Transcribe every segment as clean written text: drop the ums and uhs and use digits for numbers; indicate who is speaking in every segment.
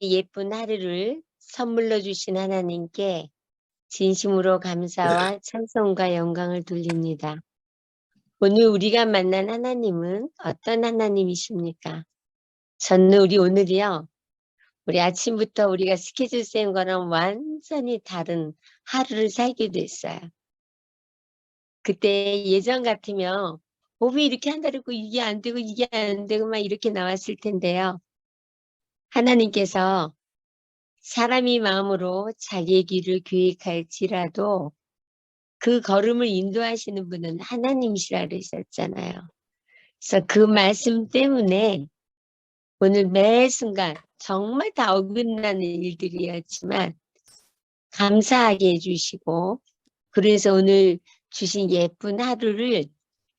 Speaker 1: 예쁜 하루를 선물로 주신 하나님께 진심으로 감사와 찬송과 영광을 돌립니다. 오늘 우리가 만난 하나님은 어떤 하나님이십니까? 저는 오늘이요. 우리 아침부터 우리가 스케줄 센 거랑 완전히 다른 하루를 살게 됐어요. 그때 예전 같으면 왜 이렇게 한다고 이게 안 되고 이게 안 되고 막 이렇게 나왔을 텐데요. 하나님께서 사람이 마음으로 자기의 길을 계획할지라도 그 걸음을 인도하시는 분은 하나님이시라 그러셨잖아요. 그래서 그 말씀 때문에 오늘 매 순간 정말 다 어긋나는 일들이었지만 감사하게 해주시고, 그래서 오늘 주신 예쁜 하루를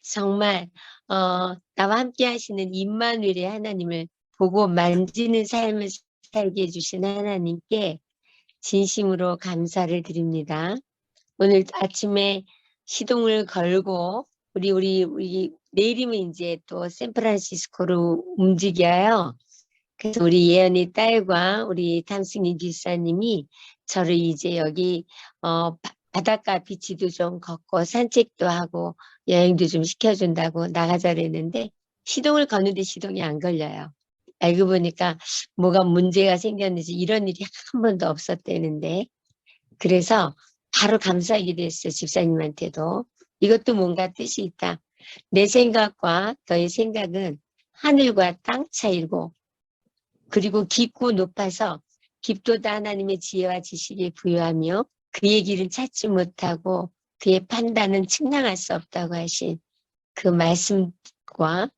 Speaker 1: 정말 나와 함께 하시는 임마누엘의 하나님을 보고 만지는 삶을 살게 해주신 하나님께 진심으로 감사를 드립니다. 오늘 아침에 시동을 걸고 우리 내일이면 이제 또 샌프란시스코로 움직여요. 그래서 우리 예언이 딸과 우리 탐승희 기사님이 저를 이제 여기 바닷가 비치도 좀 걷고 산책도 하고 여행도 좀 시켜준다고 나가자고 했는데 시동을 거는데 시동이 안 걸려요. 알고 보니까 뭐가 문제가 생겼는지 이런 일이 한 번도 없었대는데, 그래서 바로 감사하기도 했어요. 집사님한테도. 이것도 뭔가 뜻이 있다. 내 생각과 너의 생각은 하늘과 땅 차이고, 그리고 깊고 높아서 깊도다 하나님의 지혜와 지식에 부여하며 그의 길은 찾지 못하고 그의 판단은 측량할 수 없다고 하신 그 말씀과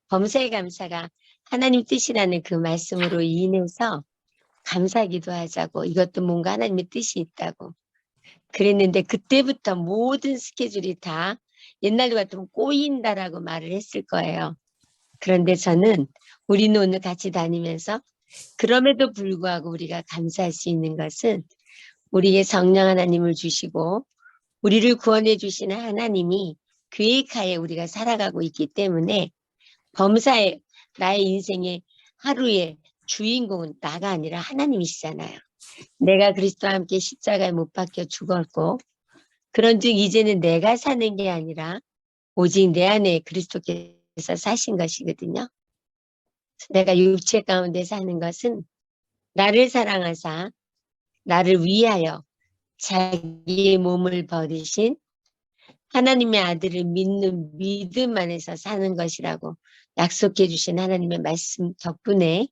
Speaker 1: 범사의 감사가 하나님 뜻이라는 그 말씀으로 인해서 감사하기도 하자고, 이것도 뭔가 하나님의 뜻이 있다고 그랬는데, 그때부터 모든 스케줄이 다 옛날로 같으면 꼬인다라고 말을 했을 거예요. 그런데 저는 우리는 오늘 같이 다니면서 그럼에도 불구하고 우리가 감사할 수 있는 것은 우리의 성령 하나님을 주시고 우리를 구원해 주시는 하나님이 계획하에 우리가 살아가고 있기 때문에 범사에 나의 인생의 하루의 주인공은 나가 아니라 하나님이시잖아요. 내가 그리스도와 함께 십자가에 못 박혀 죽었고, 그런즉 이제는 내가 사는 게 아니라 오직 내 안에 그리스도께서 사신 것이거든요. 내가 육체 가운데 사는 것은 나를 사랑하사 나를 위하여 자기의 몸을 버리신 하나님의 아들을 믿는 믿음 안에서 사는 것이라고 약속해 주신 하나님의 말씀 덕분에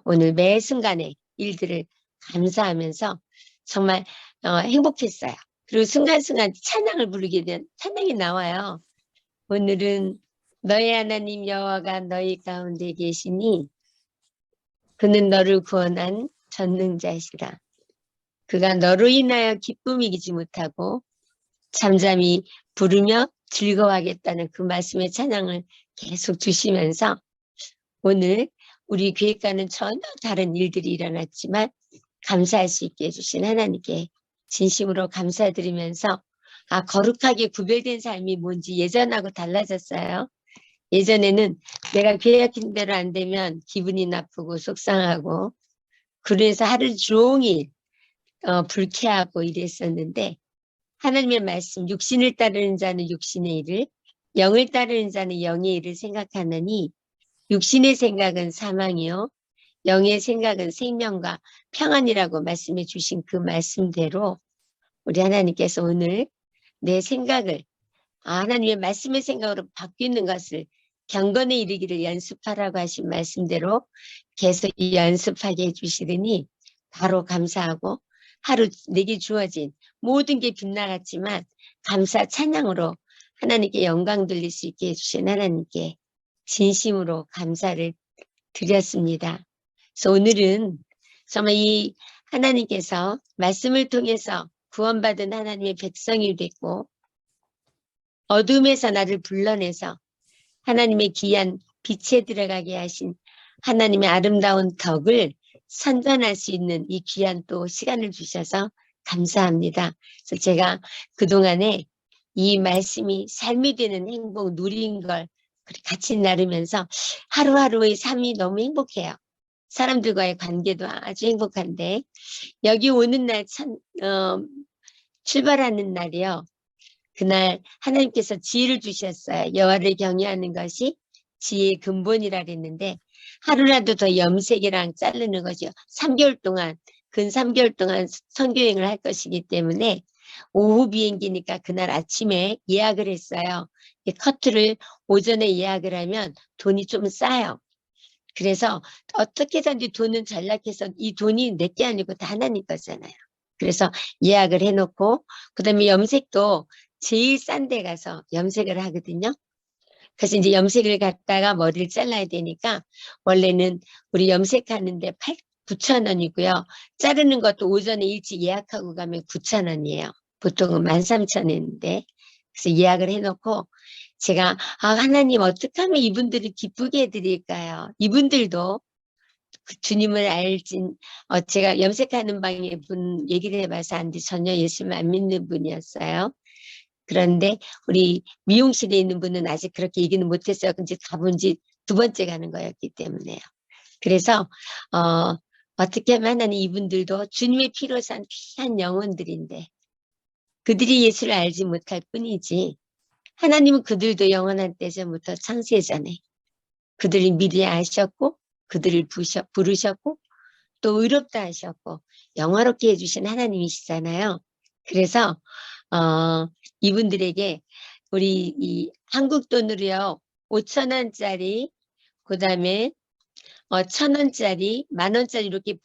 Speaker 1: 오늘 매 순간의 일들을 감사하면서 정말 행복했어요. 그리고 순간순간 찬양을 부르게 된 찬양이 나와요. 오늘은 너의 하나님 여호와가 너희 가운데 계시니 그는 너를 구원한 전능자시라. 그가 너로 인하여 기쁨이 이기지 못하고 잠잠히 부르며 즐거워하겠다는 그 말씀의 찬양을 계속 주시면서 오늘 우리 계획과는 전혀 다른 일들이 일어났지만 감사할 수 있게 해주신 하나님께 진심으로 감사드리면서 거룩하게 구별된 삶이 뭔지 예전하고 달라졌어요. 예전에는 내가 계획한 대로 안 되면 기분이 나쁘고 속상하고 그래서 하루 종일 불쾌하고 이랬었는데, 하나님의 말씀 육신을 따르는 자는 육신의 일을, 영을 따르는 자는 영의 일을 생각하느니 육신의 생각은 사망이요 영의 생각은 생명과 평안이라고 말씀해 주신 그 말씀대로 우리 하나님께서 오늘 내 생각을 하나님의 말씀의 생각으로 바뀌는 것을 경건에 이르기를 연습하라고 하신 말씀대로 계속 연습하게 해주시더니 바로 감사하고 하루 내게 주어진 모든 게 빗나갔지만 감사 찬양으로 하나님께 영광 돌릴 수 있게 해주신 하나님께 진심으로 감사를 드렸습니다. 그래서 오늘은 정말 이 하나님께서 말씀을 통해서 구원받은 하나님의 백성이 됐고 어둠에서 나를 불러내서 하나님의 귀한 빛에 들어가게 하신 하나님의 아름다운 덕을 선전할 수 있는 이 귀한 또 시간을 주셔서 감사합니다. 그래서 제가 그동안에 이 말씀이 삶이 되는 행복 누린 걸 같이 나누면서 하루하루의 삶이 너무 행복해요. 사람들과의 관계도 아주 행복한데 여기 오는 날 출발하는 날이요. 그날 하나님께서 지혜를 주셨어요. 여호와를 경외하는 것이 지혜의 근본이라 그랬는데 하루라도 더 염색이랑 자르는 거죠. 3개월 동안 근 3개월 동안 선교행을 할 것이기 때문에 오후 비행기니까 그날 아침에 예약을 했어요. 커트를 오전에 예약을 하면 돈이 좀 싸요. 그래서 어떻게든지 돈은 전락해서 이 돈이 내 게 아니고 다 하나님 거잖아요. 그래서 예약을 해놓고 그다음에 염색도 제일 싼 데 가서 염색을 하거든요. 그래서 이제 염색을 갔다가 머리를 잘라야 되니까 원래는 우리 염색하는데 9천 원이고요. 자르는 것도 오전에 일찍 예약하고 가면 9천 원이에요. 보통은 13,000원인데 그래서 예약을 해놓고 제가 하나님 어떻게 하면 이분들을 기쁘게 해드릴까요? 이분들도 그 주님을 알진 제가 염색하는 방에 분 얘기를 해봐서 안돼 전혀 예수를 안 믿는 분이었어요. 그런데 우리 미용실에 있는 분은 아직 그렇게 얘기는 못했어요. 이제 가본 지 2번째 가는 거였기 때문에요. 그래서 어떻게 하면 하나님 이분들도 주님의 피로 산 귀한 영혼들인데 그들이 예수를 알지 못할 뿐이지 하나님은 그들도 영원한 때전부터 창세 전에 그들을 미리 아셨고 그들을 부르셨고 또 의롭다 하셨고 영화롭게 해주신 하나님이시잖아요. 그래서 이분들에게 우리 이 한국 돈으로요 5,000원짜리 그 다음에 1,000원짜리 10,000원짜리 이렇게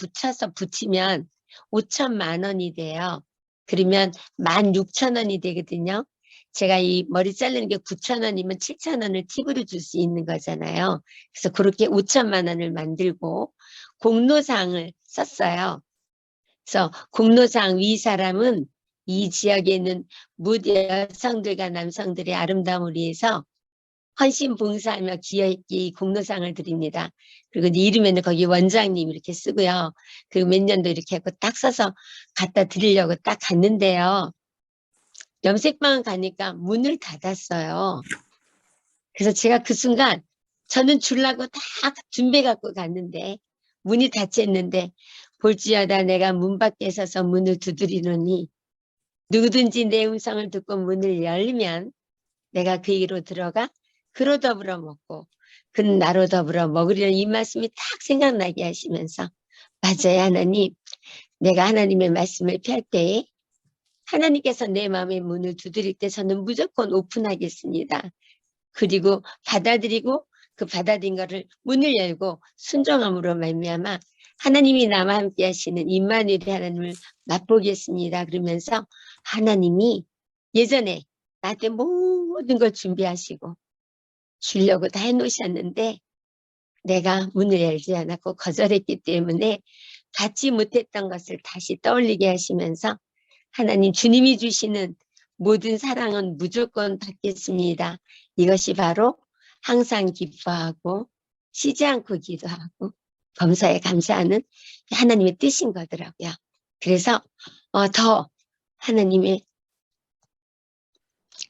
Speaker 1: 붙이면 5천만 원이 돼요. 그러면 16,000원이 되거든요. 제가 이 머리 자르는 게 9,000원이면 7,000원을 팁으로 줄 수 있는 거잖아요. 그래서 그렇게 5천만 원을 만들고 공로상을 썼어요. 그래서 공로상 위 사람은 이 지역에 있는 모든 여성들과 남성들의 아름다움을 위해서 헌신 봉사하며 기여했기 공로상을 드립니다. 그리고 이제 이름에는 거기 원장님 이렇게 쓰고요. 그리고 몇 년도 이렇게 하고 딱 써서 갖다 드리려고 딱 갔는데요. 염색방 가니까 문을 닫았어요. 그래서 제가 그 순간 저는 주려고 다 준비해 갖고 갔는데 문이 닫혔는데 볼지어다 내가 문 밖에 서서 문을 두드리노니 누구든지 내 음성을 듣고 문을 열면 내가 그에게로 들어가 그로 더불어 먹고 그는 나로 더불어 먹으리라는 이 말씀이 딱 생각나게 하시면서 맞아요 하나님 내가 하나님의 말씀을 펼 때에 하나님께서 내 마음의 문을 두드릴 때 저는 무조건 오픈하겠습니다. 그리고 받아들이고 그 받아들인 거를 문을 열고 순종함으로 말미암아 하나님이 나와 함께 하시는 임마누엘의 하나님을 맛보겠습니다. 그러면서 하나님이 예전에 나한테 모든 걸 준비하시고 주려고 다 해놓으셨는데 내가 문을 열지 않았고 거절했기 때문에 갖지 못했던 것을 다시 떠올리게 하시면서 하나님 주님이 주시는 모든 사랑은 무조건 받겠습니다. 이것이 바로 항상 기뻐하고 쉬지 않고 기도하고 범사에 감사하는 하나님의 뜻인 거더라고요. 그래서 더 하나님의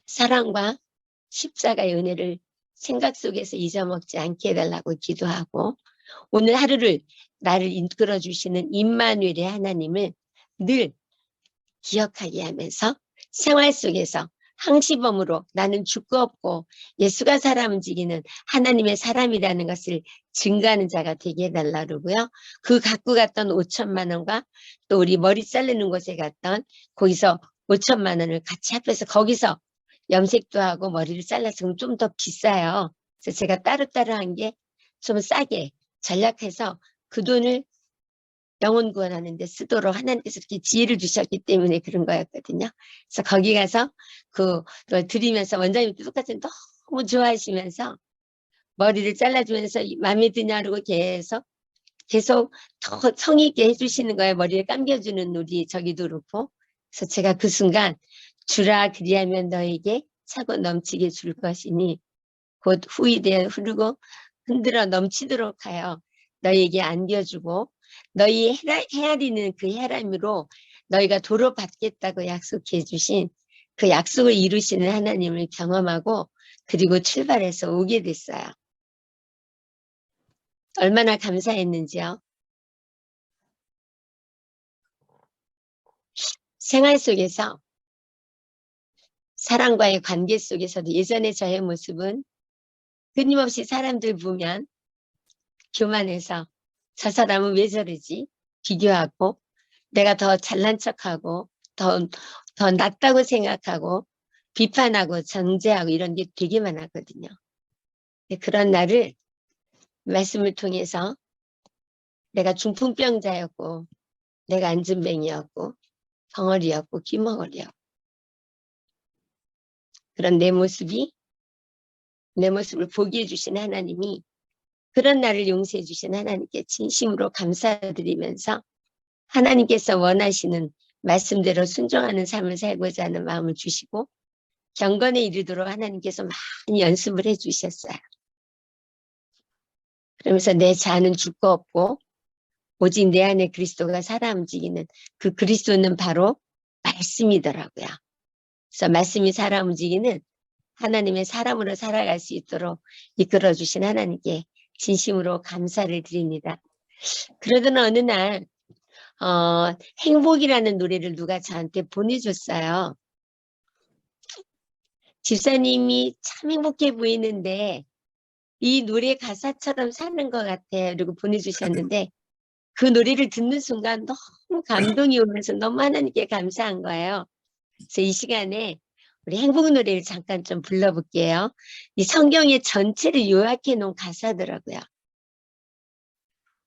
Speaker 1: 사랑과 십자가의 은혜를 생각 속에서 잊어먹지 않게 해달라고 기도하고 오늘 하루를 나를 이끌어 주시는 임마누엘의 하나님을 늘 기억하게 하면서 생활 속에서 항시범으로 나는 죽고 없고 예수가 살아 움직이는 하나님의 사람이라는 것을 증거하는 자가 되게 해달라고요. 그 갖고 갔던 5천만 원과 또 우리 머리 자르는 곳에 갔던 거기서 5천만 원을 같이 합해서 거기서 염색도 하고 머리를 잘라서 좀 더 비싸요. 그래서 제가 따로따로 한 게 좀 싸게 전략해서 그 돈을 영혼 구원하는 데 쓰도록 하나님께서 이렇게 지혜를 주셨기 때문에 그런 거였거든요. 그래서 거기 가서 그걸 드리면서 원장님도 똑같이 너무 좋아하시면서 머리를 잘라주면서 마음에 드냐 그러고 계속 더 성의 있게 해주시는 거예요. 머리를 감겨주는 우리 저기도 그렇고. 그래서 제가 그 순간 주라 그리하면 너에게 차고 넘치게 줄 것이니 곧 후이되어 흐르고 흔들어 넘치도록 하여 너희에게 안겨주고 너희 헤아리는 그 헤아림으로 너희가 도로 받겠다고 약속해 주신 그 약속을 이루시는 하나님을 경험하고 그리고 출발해서 오게 됐어요. 얼마나 감사했는지요. 생활 속에서 사람과의 관계 속에서도 예전에 저의 모습은 끊임없이 사람들 보면 교만해서 저 사람은 왜 저러지? 비교하고 내가 더 잘난 척하고 더 낫다고 생각하고 비판하고 정죄하고 이런 게 되게 많았거든요. 그런 나를 말씀을 통해서 내가 중풍병자였고 내가 안진뱅이였고 벙어리였고 끼머거리였고 그런 내 모습을 보게 해주신 하나님이 그런 나를 용서해 주신 하나님께 진심으로 감사드리면서 하나님께서 원하시는 말씀대로 순종하는 삶을 살고자 하는 마음을 주시고 경건에 이르도록 하나님께서 많이 연습을 해 주셨어요. 그러면서 내 자아는 줄 거 없고 오직 내 안에 그리스도가 살아 움직이는 그 그리스도는 바로 말씀이더라고요. 그래서 말씀이 살아 움직이는 하나님의 사람으로 살아갈 수 있도록 이끌어 주신 하나님께 진심으로 감사를 드립니다. 그러던 어느 날 행복이라는 노래를 누가 저한테 보내줬어요. 집사님이 참 행복해 보이는데 이 노래 가사처럼 사는 것 같아. 그리고 보내주셨는데 그 노래를 듣는 순간 너무 감동이 오면서 너무 하나님께 감사한 거예요. 그래서 이 시간에 우리 행복 노래를 잠깐 좀 불러볼게요. 이 성경의 전체를 요약해 놓은 가사더라고요.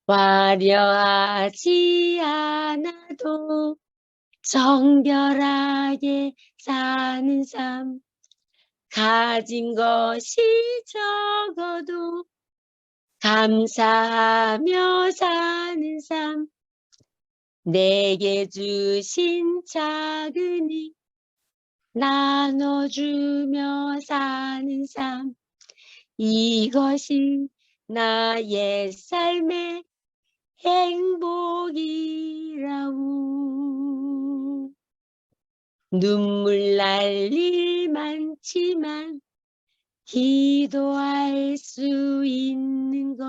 Speaker 1: 화려하지 않아도 정결하게 사는 삶, 가진 것이 적어도 감사하며 사는 삶, 내게 주신 작은 힘 나눠주며 사는 삶, 이것이 나의 삶의 행복이라우. 눈물 날 일 많지만 기도할 수 있는 것,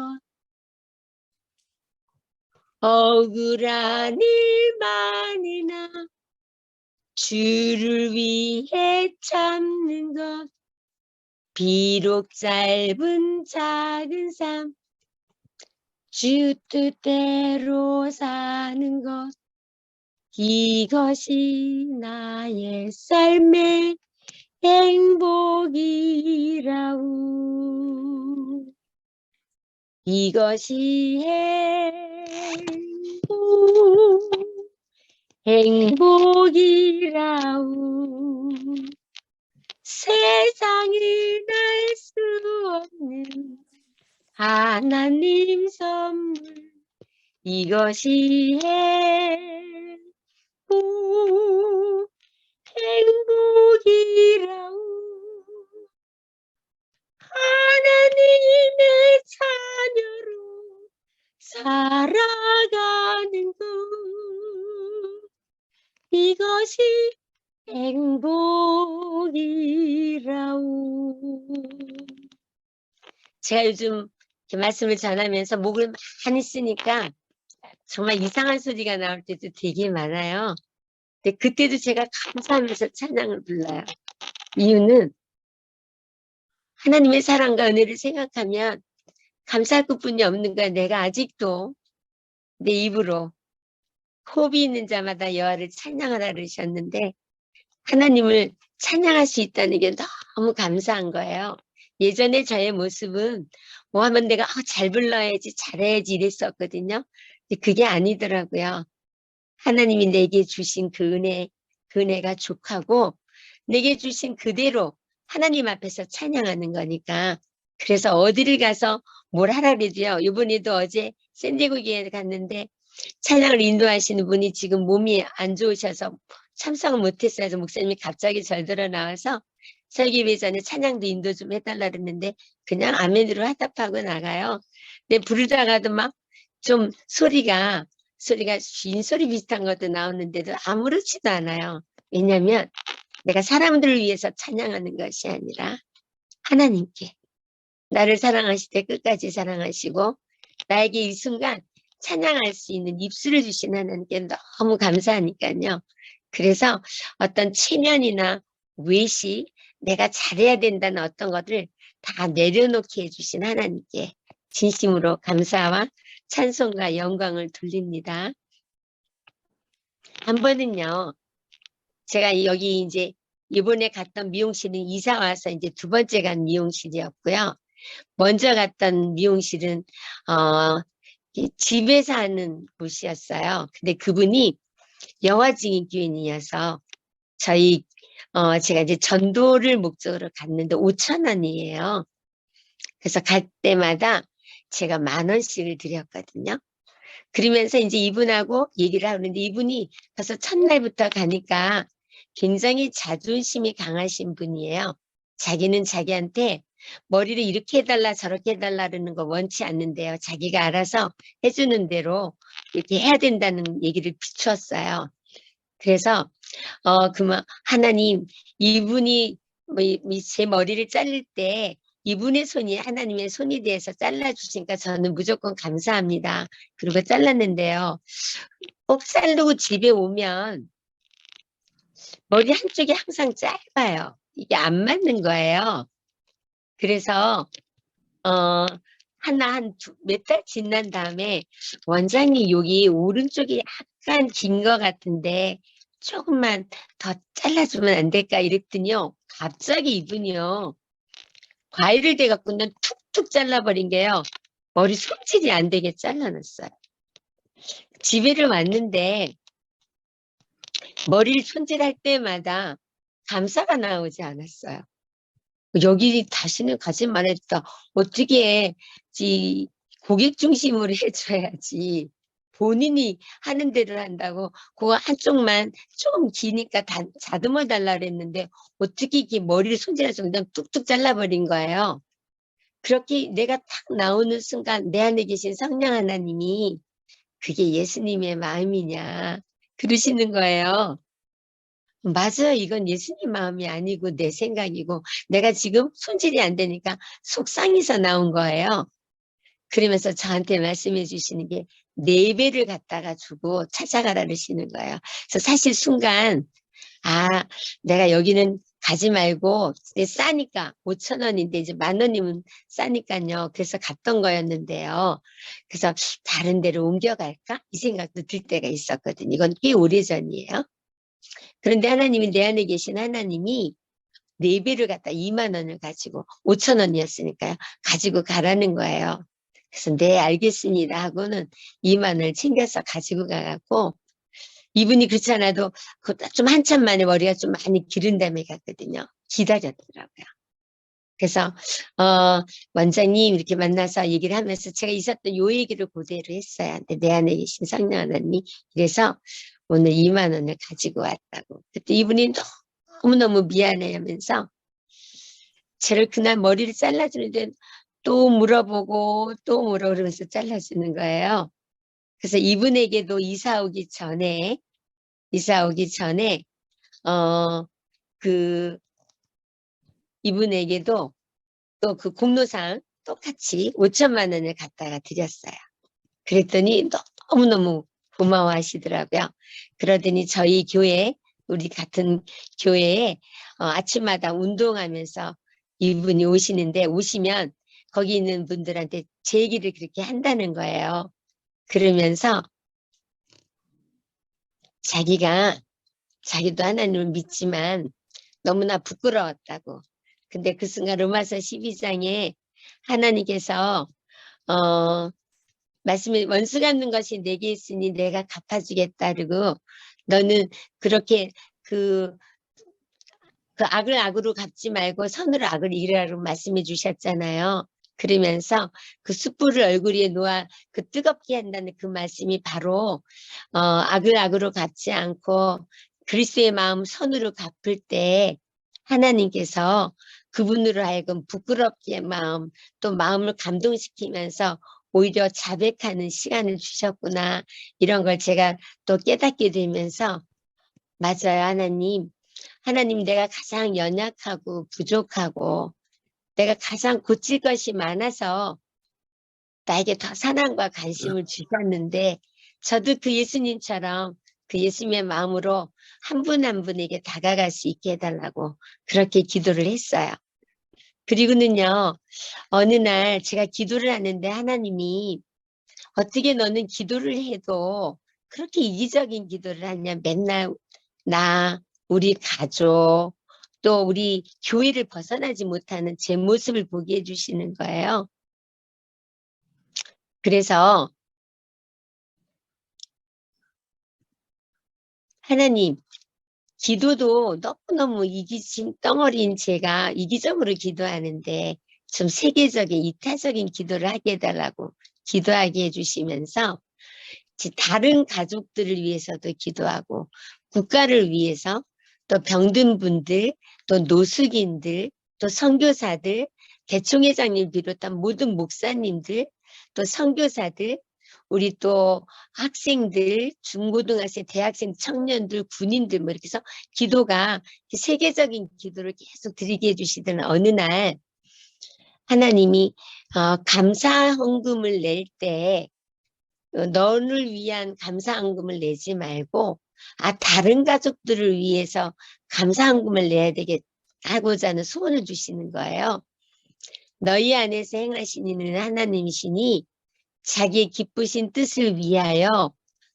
Speaker 1: 억울한 일 많으나 주를 위해 참는 것, 비록 짧은 작은 삶 주 뜻대로 사는 것, 이것이 나의 삶의 행복이라우. 이것이 행복이라우. 세상을 날 수 없는 하나님 선물, 이것이 행복이라우. 하나님의 자녀로 살아가는 것, 이것이 행복이라우. 제가 요즘 이렇게 말씀을 전하면서 목을 많이 쓰니까 정말 이상한 소리가 나올 때도 되게 많아요. 근데 그때도 제가 감사하면서 찬양을 불러요. 이유는 하나님의 사랑과 은혜를 생각하면 감사할 것뿐이 없는 거야. 내가 아직도 내 입으로 호흡이 있는 자마다 여호와를 찬양하라 그러셨는데 하나님을 찬양할 수 있다는 게 너무 감사한 거예요. 예전에 저의 모습은 뭐 하면 내가 잘 불러야지 잘해야지 이랬었거든요. 근데 그게 아니더라고요. 하나님이 내게 주신 그 은혜가 족하고 내게 주신 그대로 하나님 앞에서 찬양하는 거니까. 그래서 어디를 가서 뭘 하라 그래도요. 이번에도 어제 샌디에고교에 갔는데 찬양을 인도하시는 분이 지금 몸이 안 좋으셔서 참석을 못했어요. 그래서 목사님이 갑자기 절들어 나와서 설교회 전에 찬양도 인도 좀 해달라 그랬는데 그냥 아멘으로 화답하고 나가요. 근데 부르다가도 막 좀 소리가 쉰소리 비슷한 것도 나오는데도 아무렇지도 않아요. 왜냐하면 내가 사람들을 위해서 찬양하는 것이 아니라 하나님께 나를 사랑하실 때 끝까지 사랑하시고 나에게 이 순간 찬양할 수 있는 입술을 주신 하나님께 너무 감사하니까요. 그래서 어떤 체면이나 외식, 내가 잘해야 된다는 어떤 것을 다 내려놓게 해주신 하나님께 진심으로 감사와 찬송과 영광을 돌립니다. 한 번은요, 제가 여기 이제 이번에 갔던 미용실은 이사 와서 이제 두 번째 간 미용실이었고요. 먼저 갔던 미용실은 집에서 하는 곳이었어요. 근데 그분이 영화증인 교인이어서 저희 제가 이제 전도를 목적으로 갔는데 5,000원이에요. 그래서 갈 때마다 제가 10,000원씩을 드렸거든요. 그러면서 이제 이분하고 얘기를 하는데 이분이 벌써 첫날부터 가니까 굉장히 자존심이 강하신 분이에요. 자기는 자기한테 머리를 이렇게 해달라 저렇게 해달라는 거 원치 않는데요. 자기가 알아서 해주는 대로 이렇게 해야 된다는 얘기를 비추었어요. 그래서 그만 하나님 이분이 제 머리를 자를 때 이분의 손이 하나님의 손이 돼서 잘라주시니까 저는 무조건 감사합니다. 그리고 잘랐는데요. 꼭 자르고 집에 오면 머리 한쪽이 항상 짧아요. 이게 안 맞는 거예요. 그래서 몇 달 지난 다음에 원장님 여기 오른쪽이 약간 긴 것 같은데 조금만 더 잘라주면 안 될까 이랬더니요. 갑자기 이분이요. 과일을 대갖고는 툭툭 잘라버린 게요. 머리 손질이 안 되게 잘라놨어요. 집에를 왔는데 머리를 손질할 때마다 감사가 나오지 않았어요. 여기 다시는 가지 말했다. 어떻게 이 고객 중심으로 해줘야지. 본인이 하는 대로 한다고 그거 한쪽만 좀 기니까 다듬어 달라 그랬는데 어떻게 이게 머리를 손질해서 그냥 뚝뚝 잘라버린 거예요. 그렇게 내가 탁 나오는 순간 내 안에 계신 성령 하나님이 그게 예수님의 마음이냐 그러시는 거예요. 맞아요. 이건 예수님 마음이 아니고 내 생각이고 내가 지금 손질이 안 되니까 속상해서 나온 거예요. 그러면서 저한테 말씀해 주시는 게 4배를 갖다가 주고 찾아가라 그러시는 거예요. 그래서 사실 순간 내가 여기는 가지 말고 싸니까 5,000원인데 이제 10,000원이면 싸니까요. 그래서 갔던 거였는데요. 그래서 다른 데로 옮겨갈까? 이 생각도 들 때가 있었거든요. 이건 꽤 오래전이에요. 그런데 하나님이 내 안에 계신 하나님이 4배를 갖다 20,000원을 가지고 5,000원이었으니까요. 가지고 가라는 거예요. 그래서 네 알겠습니다 하고는 20,000원을 챙겨서 가지고 가갖고 이분이 그렇지 않아도 좀 한참 만에 머리가 좀 많이 기른 다음에 갔거든요. 기다렸더라고요. 그래서 원장님 이렇게 만나서 얘기를 하면서 제가 있었던 요 얘기를 그대로 했어요. 근데 내 안에 계신 성령 하나님이 그래서 오늘 20,000원을 가지고 왔다고. 그때 이분이 너무너무 미안해 하면서 저를 그날 머리를 잘라주는데 또 물어보고 또 물어보면서 잘라주는 거예요. 그래서 이분에게도 이사 오기 전에 이분에게도 또 그 공로상 똑같이 5,000,000원을 갖다가 드렸어요. 그랬더니 너무너무 고마워하시더라고요. 그러더니 저희 교회, 우리 같은 교회에 아침마다 운동하면서 이분이 오시는데 오시면 거기 있는 분들한테 제 얘기를 그렇게 한다는 거예요. 그러면서 자기도 하나님을 믿지만 너무나 부끄러웠다고. 근데 그 순간 로마서 12장에 하나님께서 말씀을 원수 갚는 것이 내게 있으니 내가 갚아주겠다. 그리고 너는 그렇게 그 악을 악으로 갚지 말고 선으로 악을 이르라고 말씀해 주셨잖아요. 그러면서 그 숯불을 얼굴 위에 놓아 그 뜨겁게 한다는 그 말씀이 바로 악을 악으로 갚지 않고 그리스도의 마음 선으로 갚을 때 하나님께서 그분으로 하여금 부끄럽게 또 마음을 감동시키면서 오히려 자백하는 시간을 주셨구나. 이런 걸 제가 또 깨닫게 되면서 맞아요. 하나님 내가 가장 연약하고 부족하고 내가 가장 고칠 것이 많아서 나에게 더 사랑과 관심을 주셨는데 저도 그 예수님처럼 그 예수님의 마음으로 한 분 한 분에게 다가갈 수 있게 해달라고 그렇게 기도를 했어요. 그리고는요, 어느 날 제가 기도를 하는데 하나님이 어떻게 너는 기도를 해도 그렇게 이기적인 기도를 하냐. 맨날 나, 우리 가족, 또 우리 교회를 벗어나지 못하는 제 모습을 보게 해주시는 거예요. 그래서 하나님, 기도도 너무너무 이기심 덩어리인 제가 이기적으로 기도하는데 좀 세계적인 이타적인 기도를 하게 해달라고 기도하게 해주시면서 다른 가족들을 위해서도 기도하고 국가를 위해서 또 병든 분들, 또 노숙인들, 또 선교사들, 개총회장님 비롯한 모든 목사님들, 또 선교사들, 우리 또 학생들, 중고등학생, 대학생, 청년들, 군인들 뭐 이렇게 해서 기도가 세계적인 기도를 계속 드리게 해주시던 어느 날 하나님이 감사 헌금을 낼때 너를 위한 감사헌금을 내지 말고 다른 가족들을 위해서 감사헌금을 내야 하고자 하는 소원을 주시는 거예요. 너희 안에서 행하신 이는 하나님이시니 자기의 기쁘신 뜻을 위하여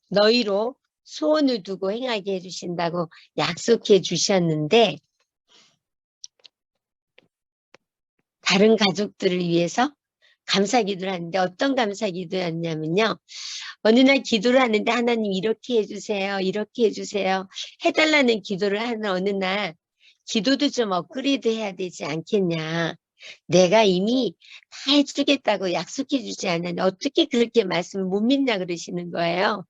Speaker 1: 너희로 소원을 두고 행하게 해주신다고 약속해 주셨는데 다른 가족들을 위해서 감사기도를 하는데 어떤 감사기도였냐면요. 어느 날 기도를 하는데 하나님 이렇게 해주세요. 이렇게 해주세요. 해달라는 기도를 하는 어느 날 기도도 좀 업그레이드 해야 되지 않겠냐. 내가 이미 다 해주겠다고 약속해 주지 않았는데 어떻게 그렇게 말씀을 못 믿냐 그러시는 거예요.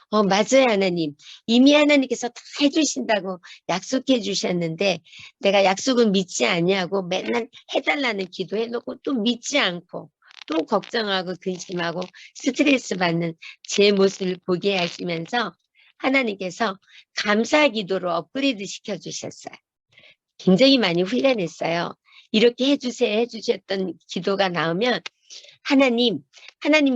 Speaker 1: 맞아요, 하나님. 이미 하나님께서 다 해주신다고 약속해 주셨는데 내가 약속은 믿지 않냐고 맨날 해달라는 기도해놓고 또 믿지 않고 또 걱정하고 근심하고 스트레스 받는 제 모습을 보게 하시면서 하나님께서 감사 기도로 업그레이드 시켜주셨어요. 굉장히 많이 훈련했어요. 이렇게 해주세요 해주셨던 기도가 나오면 하나님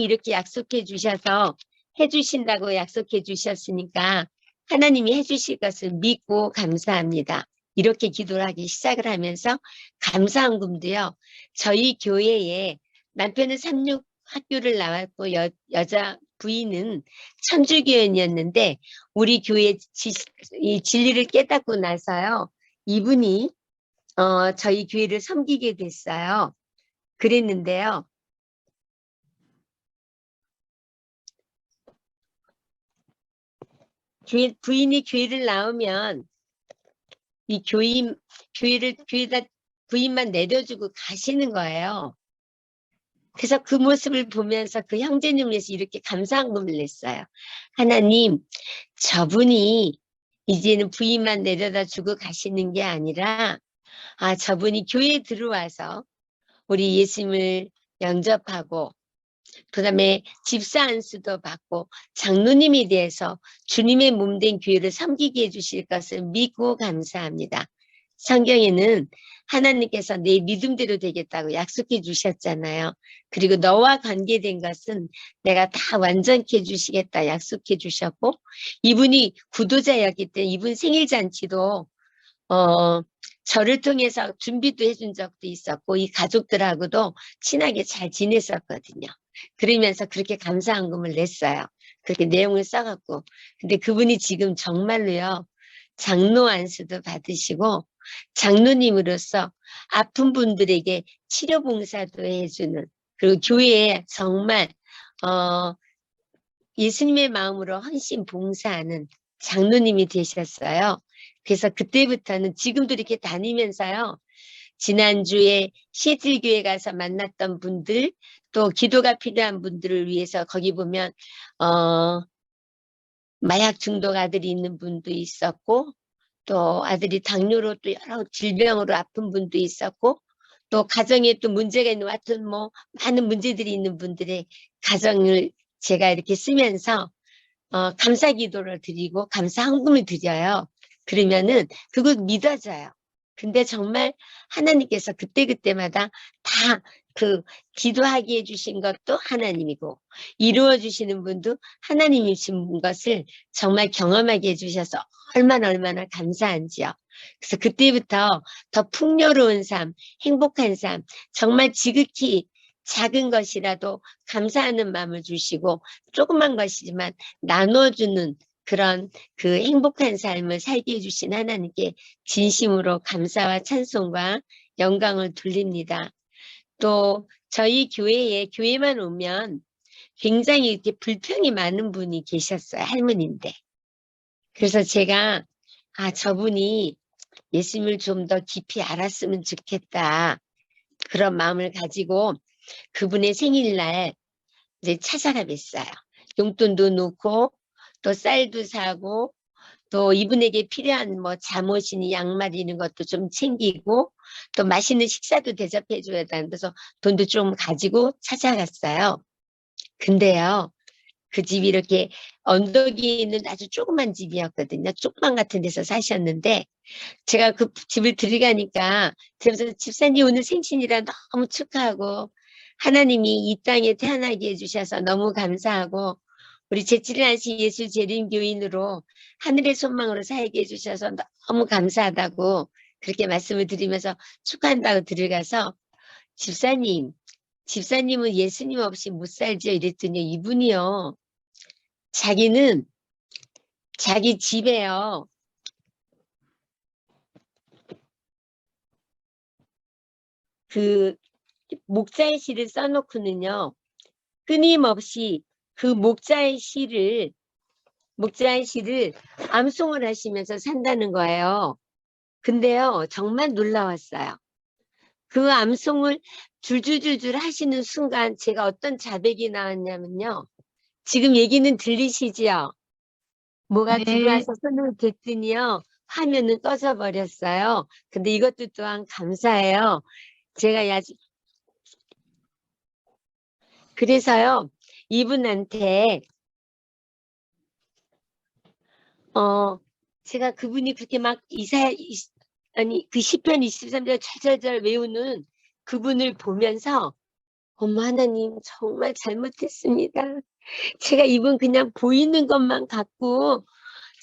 Speaker 1: 이렇게 약속해 주셔서 해주신다고 약속해 주셨으니까 하나님이 해주실 것을 믿고 감사합니다. 이렇게 기도를 하기 시작을 하면서 감사헌금도요. 저희 교회에 남편은 삼육 학교를 나왔고 여자 부인은 천주교인이었는데 우리 교회 이 진리를 깨닫고 나서요. 이분이 저희 교회를 섬기게 됐어요. 그랬는데요. 부인이 교회를 나오면 이 교회에다 부인만 내려주고 가시는 거예요. 그래서 그 모습을 보면서 그 형제님을 위해서 이렇게 감사헌금을 냈어요. 하나님, 저분이 이제는 부인만 내려다 주고 가시는 게 아니라 저분이 교회에 들어와서 우리 예수님을 영접하고 그 다음에 집사 안수도 받고 장로님에 대해서 주님의 몸된 교회를 섬기게 해주실 것을 믿고 감사합니다. 성경에는 하나님께서 내 믿음대로 되겠다고 약속해 주셨잖아요. 그리고 너와 관계된 것은 내가 다 완전케 해주시겠다 약속해 주셨고 이분이 구도자였기 때문에 이분 생일잔치도 저를 통해서 준비도 해준 적도 있었고 이 가족들하고도 친하게 잘 지냈었거든요. 그러면서 그렇게 감사헌금을 냈어요. 그렇게 내용을 써갖고. 근데 그분이 지금 정말로요. 장로 안수도 받으시고 장로님으로서 아픈 분들에게 치료 봉사도 해주는 그리고 교회에 정말 예수님의 마음으로 헌신 봉사하는 장로님이 되셨어요. 그래서 그때부터는 지금도 이렇게 다니면서요. 지난주에 시애틀교회 가서 만났던 분들 또 기도가 필요한 분들을 위해서 거기 보면 마약 중독 아들이 있는 분도 있었고 또 아들이 당뇨로 또 여러 질병으로 아픈 분도 있었고 또 가정에 또 문제가 있는 하여튼 뭐 많은 문제들이 있는 분들의 가정을 제가 이렇게 쓰면서 감사 기도를 드리고 감사 헌금을 드려요. 그러면은 그거 믿어져요. 근데 정말 하나님께서 그때그때마다 다 그 기도하게 해주신 것도 하나님이고 이루어 주시는 분도 하나님이신 것을 정말 경험하게 해주셔서 얼마나 감사한지요. 그래서 그때부터 더 풍요로운 삶, 행복한 삶, 정말 지극히 작은 것이라도 감사하는 마음을 주시고 조그만 것이지만 나눠주는 그런 그 행복한 삶을 살게 해주신 하나님께 진심으로 감사와 찬송과 영광을 돌립니다. 또 저희 교회만 오면 굉장히 이렇게 불평이 많은 분이 계셨어요. 할머니인데. 그래서 제가 저분이 예수님을 좀 더 깊이 알았으면 좋겠다. 그런 마음을 가지고 그분의 생일날 이제 찾아가 뵀어요. 용돈도 넣고 또 쌀도 사고 또 이분에게 필요한 뭐 잠옷이니 양말 이런 것도 좀 챙기고 또 맛있는 식사도 대접해 줘야 된다. 그래서 돈도 좀 가지고 찾아갔어요. 근데요, 그 집이 이렇게 언덕에 있는 아주 조그만 집이었거든요. 쪽방 같은 데서 사셨는데 제가 그 집을 들어가니까 그래서 집사님 오늘 생신이라 너무 축하하고 하나님이 이 땅에 태어나게 해주셔서 너무 감사하고 우리 제칠난시 예수재림교인으로 하늘의 소망으로 살게 해주셔서 너무 감사하다고 그렇게 말씀을 드리면서 축하한다고 들어가서 집사님은 예수님 없이 못 살죠 이랬더니 이분이요 자기는 자기 집에요 그 목자의 시를 써놓고는요 끊임없이 그 목자의 시를 암송을 하시면서 산다는 거예요. 근데요 정말 놀라웠어요. 그 암송을 줄줄줄줄 하시는 순간 제가 어떤 자백이 나왔냐면요. 지금 얘기는 들리시지요? 뭐가
Speaker 2: 네.
Speaker 1: 들어와서 손을 댔더니요. 화면은 꺼져 버렸어요. 근데 이것도 또한 감사해요. 제가 그래서요. 이분한테 제가 그분이 그렇게 막 그 시편 23절 절절절 외우는 그분을 보면서 어머 하나님 정말 잘못했습니다. 제가 이분 그냥 보이는 것만 갖고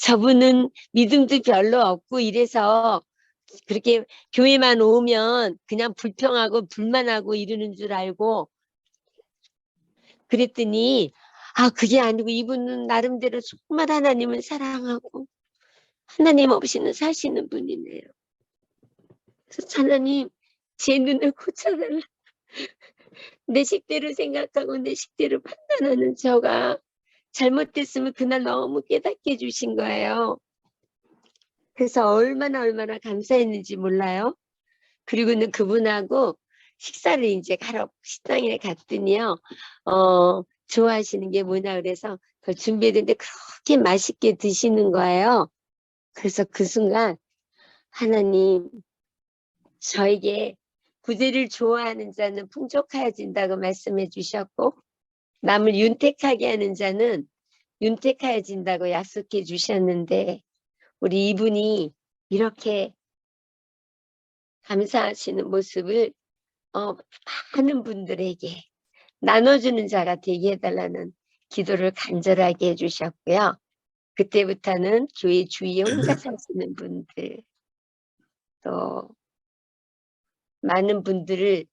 Speaker 1: 저분은 믿음도 별로 없고 이래서 그렇게 교회만 오면 그냥 불평하고 불만하고 이러는 줄 알고 그랬더니 그게 아니고 이분은 나름대로 정말 하나님을 사랑하고 하나님 없이는 사시는 분이네요. 그래서 하나님 제 눈을 고쳐달라. 내 식대로 생각하고 내 식대로 판단하는 저가 잘못됐으면 그날 너무 깨닫게 해주신 거예요. 그래서 얼마나 감사했는지 몰라요. 그리고는 그분하고 식사를 이제 식당에 갔더니요. 좋아하시는 게 뭐냐 그래서 그걸 준비했는데 그렇게 맛있게 드시는 거예요. 그래서 그 순간 하나님 저에게 구제를 좋아하는 자는 풍족하여진다고 말씀해 주셨고 남을 윤택하게 하는 자는 윤택하여진다고 약속해 주셨는데 우리 이분이 이렇게 감사하시는 모습을 많은 분들에게 나눠주는 자가 되게 해달라는 기도를 간절하게 해주셨고요. 그때부터는 교회 주위에 혼자 사시는 분들 또 많은 분들을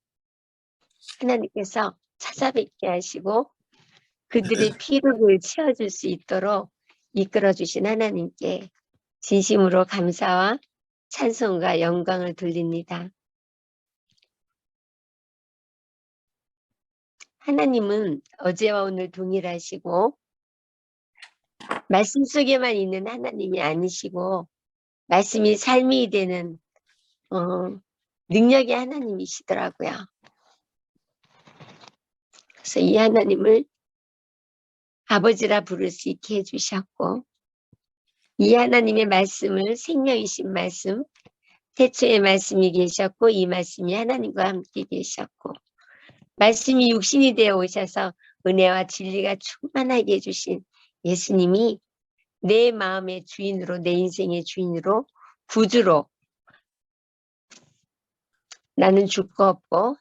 Speaker 1: 하나님께서 찾아뵙게 하시고 그들의 피로를 채워줄 수 있도록 이끌어주신 하나님께 진심으로 감사와 찬송과 영광을 돌립니다. 하나님은 어제와 오늘 동일하시고 말씀 속에만 있는 하나님이 아니시고 말씀이 삶이 되는 능력의 하나님이시더라고요. 그래서 이 하나님을 아버지라 부를 수 있게 해주셨고 이 하나님의 말씀을 생명이신 말씀 태초에 말씀이 계셨고 이 말씀이 하나님과 함께 계셨고 말씀이 육신이 되어 오셔서 은혜와 진리가 충만하게 해주신 예수님이 내 마음의 주인으로 내 인생의 주인으로 구주로 나는 줄 거 없고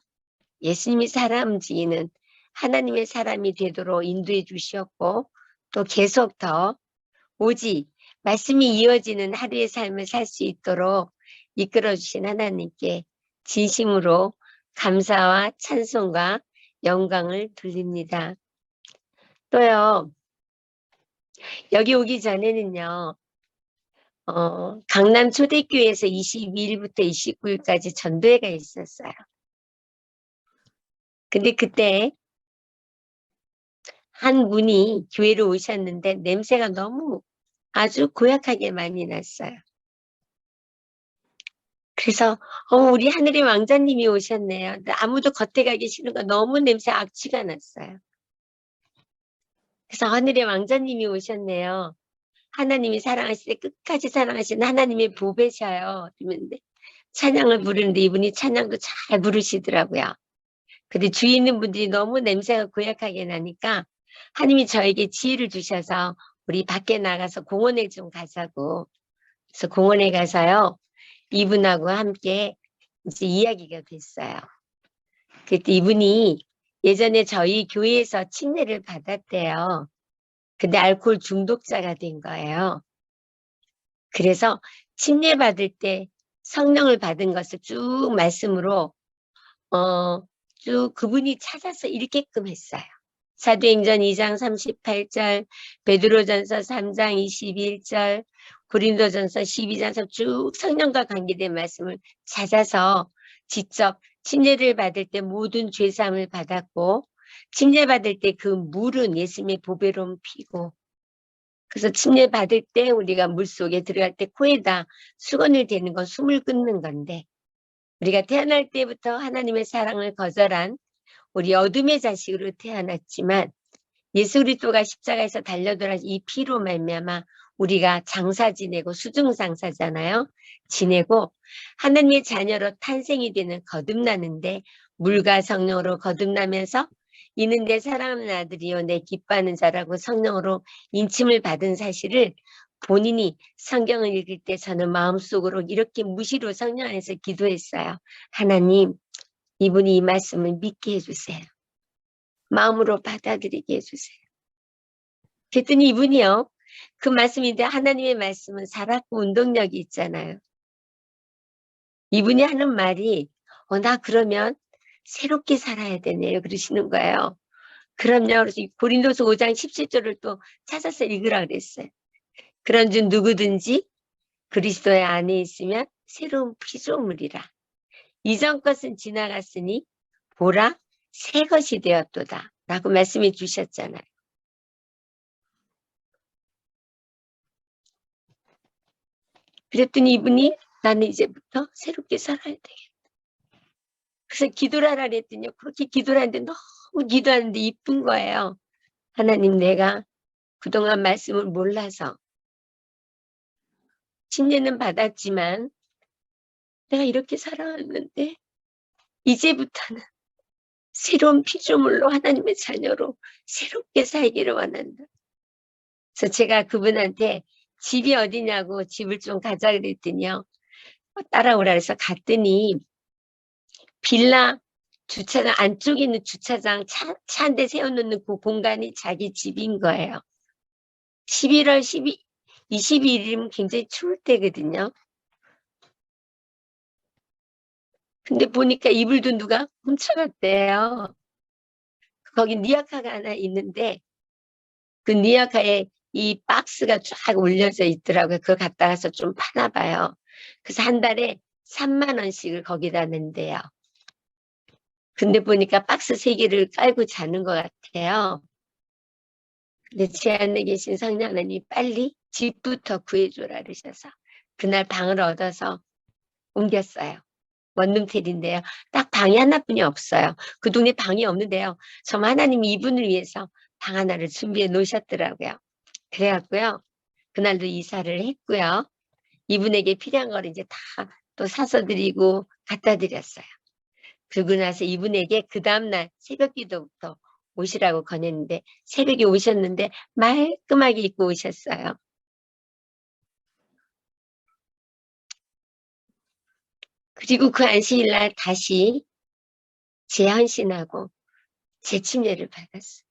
Speaker 1: 예수님이 사람 움직이는 하나님의 사람이 되도록 인도해 주셨고 또 계속 더 오직 말씀이 이어지는 하루의 삶을 살 수 있도록 이끌어 주신 하나님께 진심으로 감사와 찬송과 영광을 돌립니다. 또요, 여기 오기 전에는요, 강남 초대교회에서 22일부터 29일까지 전도회가 있었어요. 근데 그때 한 분이 교회로 오셨는데 냄새가 너무 아주 고약하게 많이 났어요. 그래서 우리 하늘의 왕자님이 오셨네요. 근데 아무도 겉에 가기 싫은 거 너무 냄새 악취가 났어요. 그래서 하늘의 왕자님이 오셨네요. 하나님이 사랑하실 때 끝까지 사랑하시는 하나님의 보배셔요. 그러는데 찬양을 부르는데 이분이 찬양도 잘 부르시더라고요. 근데 주위 있는 분들이 너무 냄새가 고약하게 나니까 하나님이 저에게 지혜를 주셔서 우리 밖에 나가서 공원에 좀 가자고. 그래서 공원에 가서요. 이분하고 함께 이제 이야기가 됐어요. 그때 이분이 예전에 저희 교회에서 침례를 받았대요. 근데 알코올 중독자가 된 거예요. 그래서 침례 받을 때 성령을 받은 것을 쭉 말씀으로 쭉 그분이 찾아서 읽게끔 했어요. 사도행전 2장 38절, 베드로전서 3장 21절, 고린도전서 12장 쭉 성령과 관계된 말씀을 찾아서 직접 침례를 받을 때 모든 죄사함을 받았고 침례 받을 때 그 물은 예수님의 보배로움 피고 그래서 침례 받을 때 우리가 물속에 들어갈 때 코에다 수건을 대는 건 숨을 끊는 건데 우리가 태어날 때부터 하나님의 사랑을 거절한 우리 어둠의 자식으로 태어났지만 예수 그리스도가 십자가에서 달려들어 이 피로 말미암아 우리가 장사 지내고 수중장사잖아요. 지내고 하나님의 자녀로 탄생이 되는 거듭나는데 물과 성령으로 거듭나면서 이는 내 사랑하는 아들이요 내 기뻐하는 자라고 성령으로 인침을 받은 사실을 본인이 성경을 읽을 때 저는 마음속으로 이렇게 무시로 성령 안에서 기도했어요. 하나님, 이분이 이 말씀을 믿게 해주세요. 마음으로 받아들이게 해주세요. 그랬더니 이분이요. 그 말씀인데 하나님의 말씀은 살았고 운동력이 있잖아요. 이분이 하는 말이 나 그러면 새롭게 살아야 되네요. 그러시는 거예요. 그럼요. 그래서 고린도서 5장 17절을 또 찾아서 읽으라 그랬어요. 그런즉 누구든지 그리스도의 안에 있으면 새로운 피조물이라. 이전 것은 지나갔으니 보라 새 것이 되었도다. 라고 말씀해 주셨잖아요. 그랬더니 이분이 나는 이제부터 새롭게 살아야 되겠다. 그래서 기도를 하라 그랬더니 그렇게 기도를 하는데 너무 기도하는데 이쁜 거예요. 하나님 내가 그동안 말씀을 몰라서 침례는 받았지만 내가 이렇게 살아왔는데 이제부터는 새로운 피조물로 하나님의 자녀로 새롭게 살기를 원한다. 그래서 제가 그분한테 집이 어디냐고 집을 좀 가자 그랬더니요. 따라오라 해서 갔더니 빌라 주차장 안쪽에 있는 주차장 차 한 대 세워놓는 그 공간이 자기 집인 거예요. 11월 22일이면 굉장히 추울 때거든요. 근데 보니까 이불도 누가 훔쳐갔대요. 거기 니아카가 하나 있는데 그 니아카에 이 박스가 쫙 올려져 있더라고요. 그거 갖다 가서 좀 파나 봐요. 그래서 한 달에 3만 원씩을 거기다 낸대요. 근데 보니까 박스 3개를 깔고 자는 것 같아요. 근데 제 안에 계신 성령 하나님이 빨리 집부터 구해줘라 그러셔서 그날 방을 얻어서 옮겼어요. 원룸텔인데요. 딱 방이 하나뿐이 없어요. 그 동네 방이 없는데요. 정말 하나님이 이분을 위해서 방 하나를 준비해 놓으셨더라고요. 그래갖고요. 그날도 이사를 했고요. 이분에게 필요한 걸 이제 다 또 사서 드리고 갖다 드렸어요. 그러고 나서 이분에게 그 다음날 새벽 기도부터 오시라고 권했는데 새벽에 오셨는데 말끔하게 입고 오셨어요. 그리고 그 안식일날 다시 재헌신하고 재침례를 받았어요.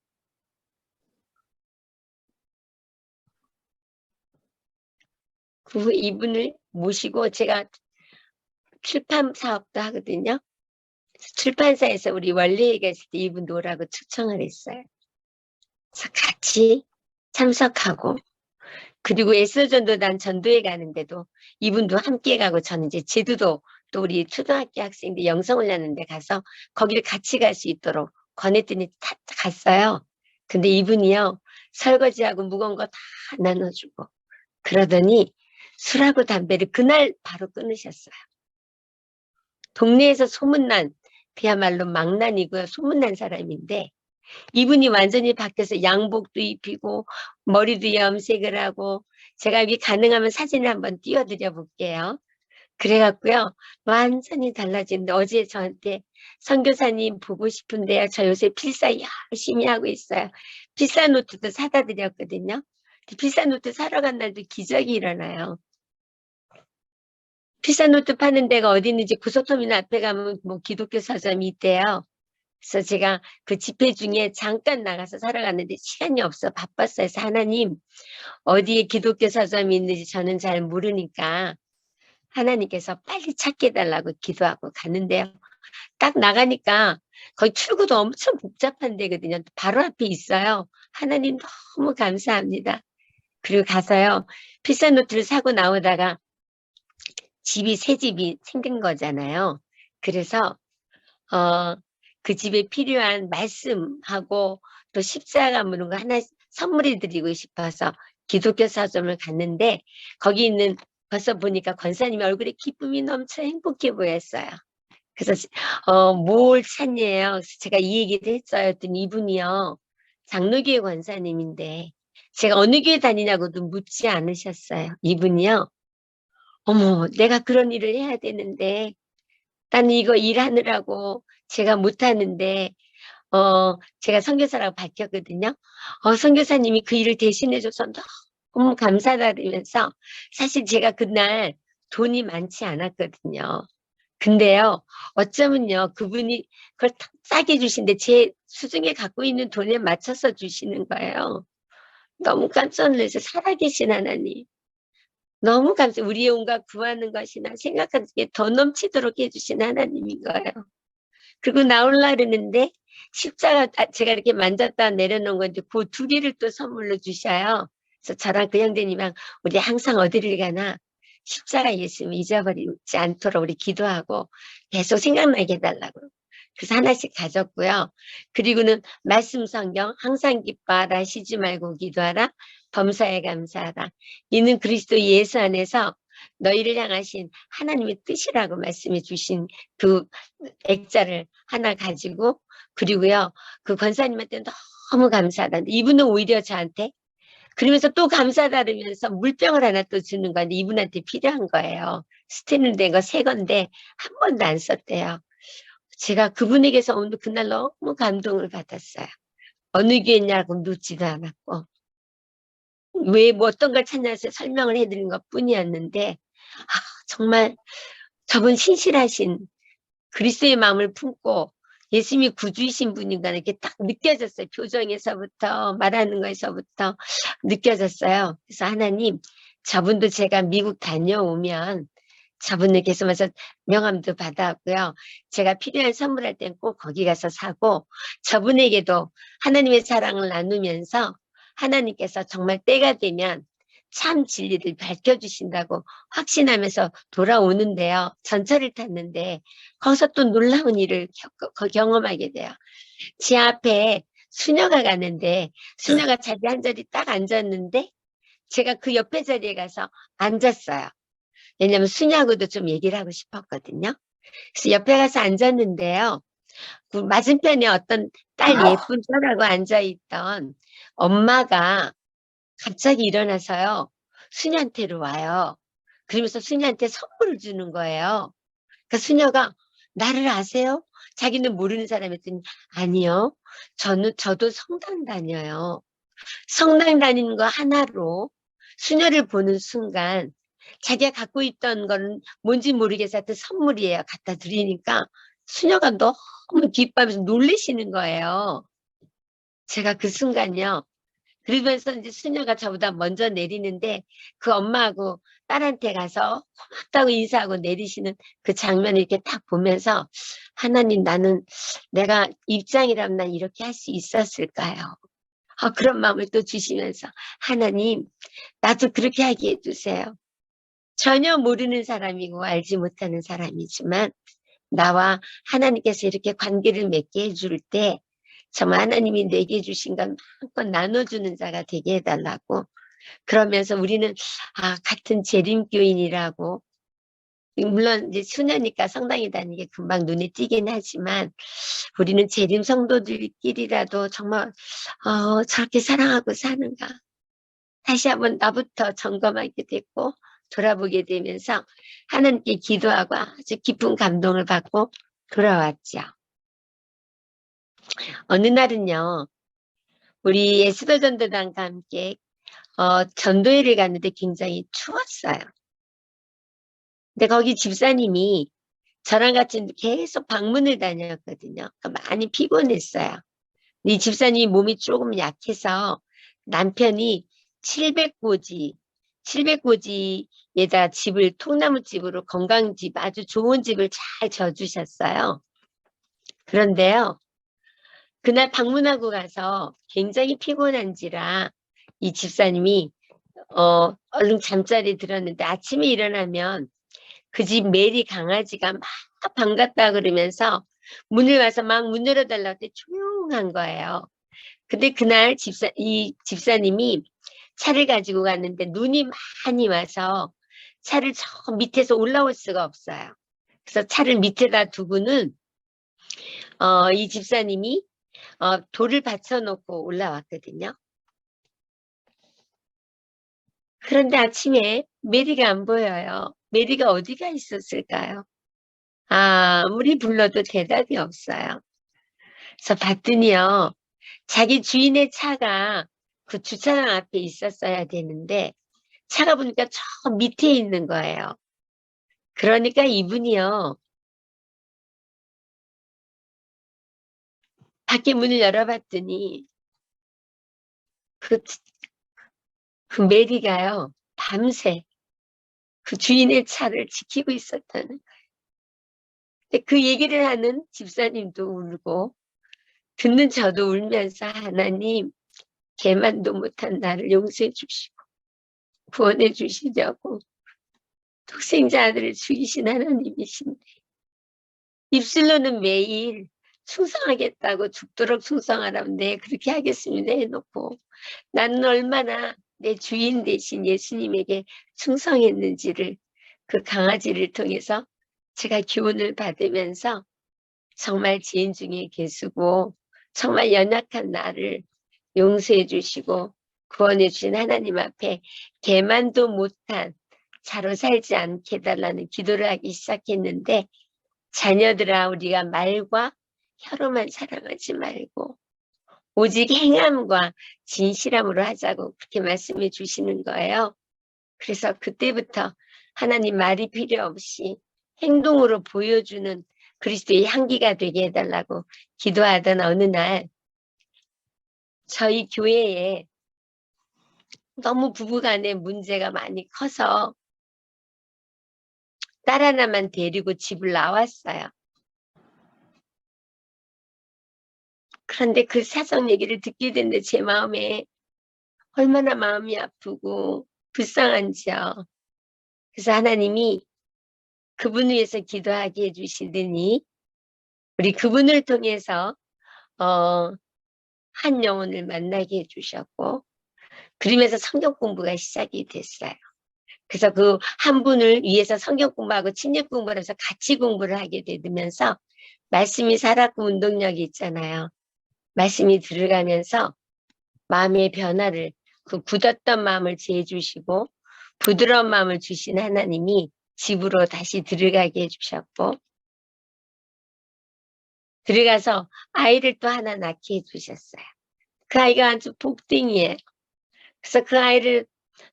Speaker 1: 그 후 이분을 모시고 제가 출판 사업도 하거든요. 출판사에서 우리 원래 얘기했을 때 이분도 오라고 초청을 했어요. 그래서 같이 참석하고, 그리고 에스전도단 전도회 가는데도 이분도 함께 가고, 저는 이제 제주도 또 우리 초등학교 학생들 영성훈련하는데 가서 거기를 같이 갈 수 있도록 권했더니 갔어요. 근데 이분이요, 설거지하고 무거운 거 다 나눠주고 그러더니 술하고 담배를 그날 바로 끊으셨어요. 동네에서 소문난, 그야말로 망난이고요, 소문난 사람인데 이분이 완전히 바뀌어서 양복도 입히고 머리도 염색을 하고, 제가 여기 가능하면 사진을 한번 띄워드려 볼게요. 그래갖고요, 완전히 달라진데 어제 저한테 선교사님 보고 싶은데요, 저 요새 필사 열심히 하고 있어요. 필사 노트도 사다 드렸거든요. 필사 노트 사러 간 날도 기적이 일어나요. 필사 노트 파는 데가 어디 있는지 고속터미널 앞에 가면 뭐 기독교 서점이 있대요. 그래서 제가 그 집회 중에 잠깐 나가서 살아갔는데 시간이 없어 바빴어요. 그래서 하나님, 어디에 기독교 서점이 있는지 저는 잘 모르니까 하나님께서 빨리 찾게 해달라고 기도하고 갔는데요. 딱 나가니까 거기 출구도 엄청 복잡한 데거든요. 바로 앞에 있어요. 하나님 너무 감사합니다. 그리고 가서요, 필사 노트를 사고 나오다가 집이 새 집이 생긴 거잖아요. 그래서 그 집에 필요한 말씀하고 또 십자가 무는 거 하나 선물해 드리고 싶어서 기독교 서점을 갔는데, 거기 있는, 벌써 보니까 권사님의 얼굴에 기쁨이 넘쳐 행복해 보였어요. 그래서 뭘 찾냐요? 그래서 제가 이 얘기를 했어요. 했더니 이분이요, 장로교회 권사님인데 제가 어느 교회 다니냐고도 묻지 않으셨어요. 이분이요, 어머, 내가 그런 일을 해야 되는데 나는 이거 일하느라고 제가 못하는데, 제가 선교사라고 밝혔거든요. 선교사님이 그 일을 대신해줘서 너무 감사드리면서, 사실 제가 그날 돈이 많지 않았거든요. 근데요, 어쩌면요, 그분이 그걸 싸게 주신데 제 수중에 갖고 있는 돈에 맞춰서 주시는 거예요. 너무 깜짝 놀라서, 살아계신 하나님, 너무 감사. 우리의 온갖 구하는 것이나 생각하는 게 더 넘치도록 해주신 하나님인 거예요. 그리고 나올라 그러는데 십자가, 제가 이렇게 만졌다 내려놓은 건데 그 두 개를 또 선물로 주셔요. 그래서 저랑 그 형제님이랑 우리 항상 어디를 가나 십자가 예수님 잊어버리지 않도록 우리 기도하고 계속 생각나게 해달라고. 그래서 하나씩 가졌고요. 그리고는 말씀 성경 항상 기뻐하라, 쉬지 말고 기도하라, 범사에 감사하라. 이는 그리스도 예수 안에서 너희를 향하신 하나님의 뜻이라고 말씀해 주신 그 액자를 하나 가지고, 그리고요, 그 권사님한테 너무 감사하다. 이분은 오히려 저한테 그러면서 또 감사드리면서 물병을 하나 또 주는 건데 이분한테 필요한 거예요. 스테인을 된 거 새 건데 한 번도 안 썼대요. 제가 그분에게서 오늘 그날 너무 감동을 받았어요. 어느 교회냐고 묻지도 않았고, 왜 뭐 어떤 걸 찾냐서 설명을 해드린 것 뿐이었는데, 정말 저분 신실하신 그리스도의 마음을 품고 예수님이 구주이신 분인가 이렇게 딱 느껴졌어요. 표정에서부터 말하는 거에서부터 느껴졌어요. 그래서 하나님, 저분도 제가 미국 다녀오면 저분에게서 와서 명함도 받아왔고요. 제가 필요한 선물할 땐 꼭 거기 가서 사고, 저분에게도 하나님의 사랑을 나누면서 하나님께서 정말 때가 되면 참 진리를 밝혀주신다고 확신하면서 돌아오는데요. 전철을 탔는데 거기서 또 놀라운 일을 경험하게 돼요. 제 앞에 수녀가 가는데 수녀가 자리 한 자리 딱 앉았는데 제가 그 옆에 자리에 가서 앉았어요. 왜냐면 수녀하고도 좀 얘기를 하고 싶었거든요. 그래서 옆에 가서 앉았는데요. 그 맞은편에 어떤 딸 예쁜 딸하고 앉아있던 엄마가 갑자기 일어나서요, 수녀한테로 와요. 그러면서 수녀한테 선물을 주는 거예요. 그러니까 수녀가 나를 아세요? 자기는 모르는 사람이었더니 아니요. 저도 성당 다녀요. 성당 다니는 거 하나로 수녀를 보는 순간 자기가 갖고 있던 건 뭔지 모르겠어 하여튼 선물이에요. 갖다 드리니까 수녀가 너무 기뻐하면서 놀리시는 거예요. 제가 그 순간요. 그러면서 이제 수녀가 저보다 먼저 내리는데 그 엄마하고 딸한테 가서 고맙다고 인사하고 내리시는 그 장면을 이렇게 딱 보면서 하나님 나는 내가 입장이라면 난 이렇게 할 수 있었을까요? 그런 마음을 또 주시면서 하나님 나도 그렇게 하게 해주세요. 전혀 모르는 사람이고 알지 못하는 사람이지만 나와 하나님께서 이렇게 관계를 맺게 해줄 때 정말 하나님이 내게 주신 건 마음껏 나눠주는 자가 되게 해달라고. 그러면서 우리는 같은 재림교인이라고 물론 이제 수녀니까 성당에 다니는 게 금방 눈에 띄긴 하지만 우리는 재림 성도들끼리라도 정말 저렇게 사랑하고 사는가 다시 한번 나부터 점검하게 됐고 돌아보게 되면서 하나님께 기도하고 아주 깊은 감동을 받고 돌아왔죠. 어느 날은요. 우리 예수도전도단과 함께 전도회를 갔는데 굉장히 추웠어요. 근데 거기 집사님이 저랑 같이 계속 방문을 다녔거든요. 그러니까 많이 피곤했어요. 이 집사님이 몸이 조금 약해서 남편이 700고지에다 집을 통나무집으로 건강집 아주 좋은 집을 잘 져주셨어요. 그런데요. 그날 방문하고 가서 굉장히 피곤한지라 이 집사님이 얼른 잠자리에 들었는데 아침에 일어나면 그 집 메리 강아지가 막 반갑다 그러면서 문을 와서 막 문 열어달라고 했더니 조용한 거예요. 근데 그날 이 집사님이 차를 가지고 갔는데 눈이 많이 와서 차를 저 밑에서 올라올 수가 없어요. 그래서 차를 밑에다 두고는 이 집사님이 돌을 받쳐놓고 올라왔거든요. 그런데 아침에 메리가 안 보여요. 메리가 어디가 있었을까요? 아무리 불러도 대답이 없어요. 그래서 봤더니요. 자기 주인의 차가 그 주차장 앞에 있었어야 되는데 차가 보니까 저 밑에 있는 거예요. 그러니까 이분이요. 밖에 문을 열어봤더니 그, 그 메리가요. 밤새 그 주인의 차를 지키고 있었다는 거예요. 근데 그 얘기를 하는 집사님도 울고 듣는 저도 울면서 하나님 개만도 못한 나를 용서해 주시고 구원해 주시려고 독생자 아들을 죽이신 하나님이신데 입술로는 매일 충성하겠다고 죽도록 충성하라면 네 그렇게 하겠습니다 해놓고 나는 얼마나 내 주인 대신 예수님에게 충성했는지를 그 강아지를 통해서 제가 교훈을 받으면서 정말 지인 중에 계시고 정말 연약한 나를 용서해 주시고 구원해 주신 하나님 앞에 개만도 못한 자로 살지 않게 해달라는 기도를 하기 시작했는데 자녀들아 우리가 말과 혀로만 사랑하지 말고 오직 행함과 진실함으로 하자고 그렇게 말씀해 주시는 거예요. 그래서 그때부터 하나님 말이 필요 없이 행동으로 보여주는 그리스도의 향기가 되게 해달라고 기도하던 어느 날 저희 교회에 너무 부부간에 문제가 많이 커서 딸 하나만 데리고 집을 나왔어요. 그런데 그 사정 얘기를 듣게 됐는데 제 마음에 얼마나 마음이 아프고 불쌍한지요. 그래서 하나님이 그분 위해서 기도하게 해주시더니 우리 그분을 통해서 한 영혼을 만나게 해주셨고 그러면서 성경 공부가 시작이 됐어요. 그래서 그 한 분을 위해서 성경 공부하고 침례 공부를 해서 같이 공부를 하게 되면서 말씀이 살았고 운동력이 있잖아요. 말씀이 들어가면서 마음의 변화를 그 굳었던 마음을 재주시고 부드러운 마음을 주신 하나님이 집으로 다시 들어가게 해주셨고 들어가서 아이를 또 하나 낳게 해주셨어요. 그 아이가 아주 복딩이에요. 그래서 그 아이를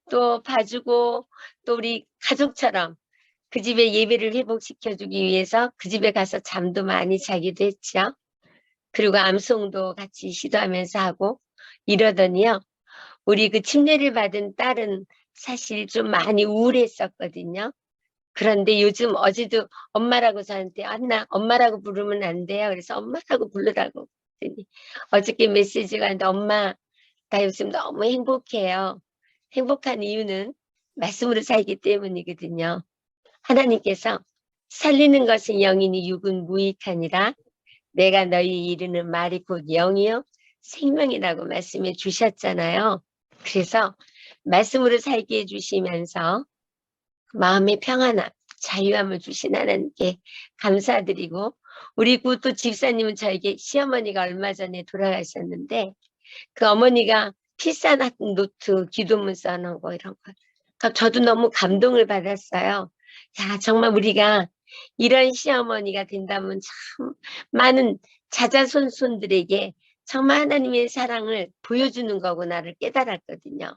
Speaker 1: 또 봐주고 또 우리 가족처럼 그 집의 예배를 회복시켜주기 위해서 그 집에 가서 잠도 많이 자기도 했죠. 그리고 암송도 같이 시도하면서 하고 이러더니요. 우리 그 침례를 받은 딸은 사실 좀 많이 우울했었거든요. 그런데 요즘 어제도 엄마라고 저한테 안나 엄마라고 부르면 안 돼요. 그래서 엄마라고 부르라고 그랬더니 어저께 메시지가 왔는데 엄마 나 요즘 너무 행복해요. 행복한 이유는 말씀으로 살기 때문이거든요. 하나님께서 살리는 것은 영이니 육은 무익하니라 내가 너희 이르는 말이 곧 영이요 생명이라고 말씀해 주셨잖아요. 그래서 말씀으로 살게 해주시면서 마음의 평안함, 자유함을 주신 하나님께 감사드리고 우리 또 집사님은 저에게 시어머니가 얼마 전에 돌아가셨는데 그 어머니가 필사 노트 기도문 써놓은 거 이런 거 그러니까 저도 너무 감동을 받았어요. 야 정말 우리가 이런 시어머니가 된다면 참 많은 자자손손들에게 정말 하나님의 사랑을 보여주는 거구나를 깨달았거든요.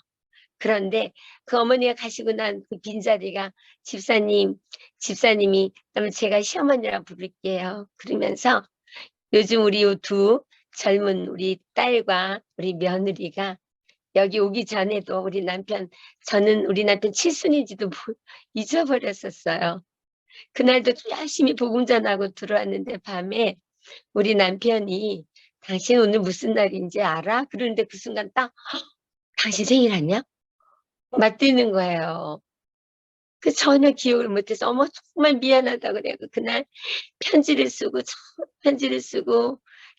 Speaker 1: 그런데 그 어머니가 가시고 난 그 빈자리가 집사님이 그러면 제가 시어머니라 부를게요. 그러면서 요즘 우리 두 젊은 우리 딸과 우리 며느리가 여기 오기 전에도 저는 우리 남편 칠순인지도 잊어버렸었어요. 그날도 열심히 복음 전하고 들어왔는데 밤에 우리 남편이 당신 오늘 무슨 날인지 알아? 그러는데 그 순간 딱 당신 생일 아니야? 맞대는 거예요. 그 전혀 기억을 못해서 어머 정말 미안하다 그래요. 그날 편지를 쓰고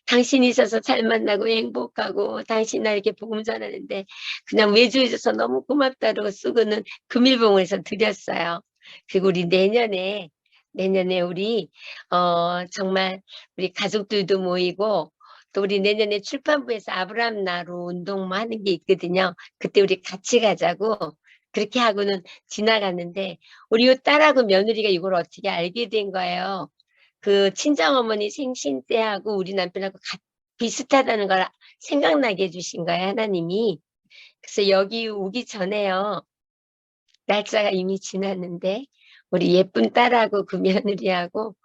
Speaker 1: 당신이 있어서 잘 만나고 행복하고 당신 나에게 복음 전하는데 그냥 외주해줘서 너무 고맙다고 쓰고는 금일봉에서 드렸어요. 그리고 우리 내년에 우리 정말 우리 가족들도 모이고 또 우리 내년에 출판부에서 아브라함 나루 운동 뭐 하는 게 있거든요. 그때 우리 같이 가자고 그렇게 하고는 지나갔는데 우리 딸하고 며느리가 이걸 어떻게 알게 된 거예요. 그 친정어머니 생신 때하고 우리 남편하고 비슷하다는 걸 생각나게 해주신 거예요, 하나님이. 그래서 여기 오기 전에요. 날짜가 이미 지났는데 우리 예쁜 딸하고 그 며느리하고